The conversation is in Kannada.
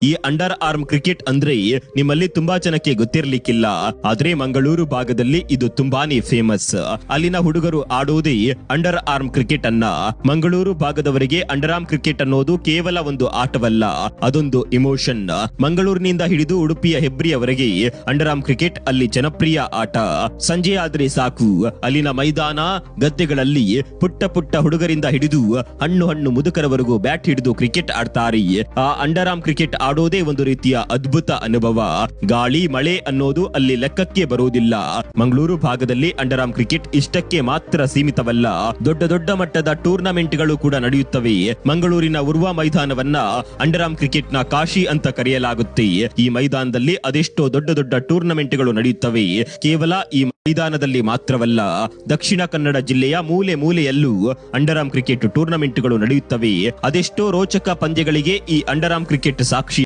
ಈ ಅಂಡರ್ ಆರ್ಮ್ ಕ್ರಿಕೆಟ್ ಅಂದ್ರೆ ನಿಮ್ಮಲ್ಲಿ ತುಂಬಾ ಜನಕ್ಕೆ ಗೊತ್ತಿರ್ಲಿಕ್ಕಿಲ್ಲ. ಆದ್ರೆ ಮಂಗಳೂರು ಭಾಗದಲ್ಲಿ ಇದು ತುಂಬಾನೇ ಫೇಮಸ್. ಅಲ್ಲಿನ ಹುಡುಗರು ಆಡೋದೇ ಅಂಡರ್ ಆರ್ಮ್ ಕ್ರಿಕೆಟ್ ಅನ್ನ. ಮಂಗಳೂರು ಭಾಗದವರಿಗೆ ಅಂಡರ್ ಆರ್ಮ್ ಕ್ರಿಕೆಟ್ ಅನ್ನೋದು ಕೇವಲ ಒಂದು ಆಟವಲ್ಲ, ಅದೊಂದು ಇಮೋಷನ್. ಮಂಗಳೂರಿನಿಂದ ಹಿಡಿದು ಉಡುಪಿಯ ಹೆಬ್ರಿಯವರೆಗೆ ಅಂಡರ್ ಆರ್ಮ್ ಕ್ರಿಕೆಟ್ ಅಲ್ಲಿ ಜನಪ್ರಿಯ ಆಟ. ಸಂಜೆ ಆದ್ರೆ ಸಾಕು, ಅಲ್ಲಿನ ಮೈದಾನ ಗದ್ದೆಗಳಲ್ಲಿ ಪುಟ್ಟ ಪುಟ್ಟ ಹುಡುಗರಿಂದ ಹಿಡಿದು ಹಣ್ಣು ಮುದುಕರವರೆಗೂ ಬ್ಯಾಟ್ ಹಿಡಿದು ಕ್ರಿಕೆಟ್ ಆಡ್ತಾರೆ. ಆ ಅಂಡರ್ ಆರ್ಮ್ ಕ್ರಿಕೆಟ್ ಆಡೋದೇ ಒಂದು ರೀತಿಯ ಅದ್ಭುತ ಅನುಭವ. ಗಾಳಿ ಮಳೆ ಅನ್ನೋದು ಅಲ್ಲಿ ಲೆಕ್ಕಕ್ಕೆ ಬರುವುದಿಲ್ಲ. ಮಂಗಳೂರು ಭಾಗದಲ್ಲಿ ಅಂಡರ್ ಆರ್ಮ್ ಕ್ರಿಕೆಟ್ ಇಷ್ಟಕ್ಕೆ ಮಾತ್ರ ಸೀಮಿತವಲ್ಲ, ದೊಡ್ಡ ದೊಡ್ಡ ಮಟ್ಟದ ಟೂರ್ನಮೆಂಟ್ಗಳು ಕೂಡ ನಡೆಯುತ್ತವೆ. ಮಂಗಳೂರಿನ ಉರ್ವ ಮೈದಾನವನ್ನ ಅಂಡರ್ ಆರ್ಮ್ ಕ್ರಿಕೆಟ್ ನ ಕಾಶಿ ಅಂತ ಕರೆಯಲಾಗುತ್ತೆ. ಈ ಮೈದಾನದಲ್ಲಿ ಅದೆಷ್ಟೋ ದೊಡ್ಡ ದೊಡ್ಡ ಟೂರ್ನಮೆಂಟ್ಗಳು ನಡೆಯುತ್ತವೆ. ಕೇವಲ ಈ ಮೈದಾನದಲ್ಲಿ ಮಾತ್ರವಲ್ಲ, ದಕ್ಷಿಣ ಕನ್ನಡ ಜಿಲ್ಲೆಯ ಮೂಲೆ ಮೂಲೆಯಲ್ಲೂ ಅಂಡರ್ ಆರ್ಮ್ ಕ್ರಿಕೆಟ್ ಟೂರ್ನಮೆಂಟ್ಗಳು ನಡೆಯುತ್ತವೆ. ಅದೆಷ್ಟೋ ರೋಚಕ ಪಂದ್ಯಗಳಿಗೆ ಈ ಅಂಡರ್ ಆರ್ಮ್ ಕ್ರಿಕೆಟ್ ಸಾಕ್ಷಿ.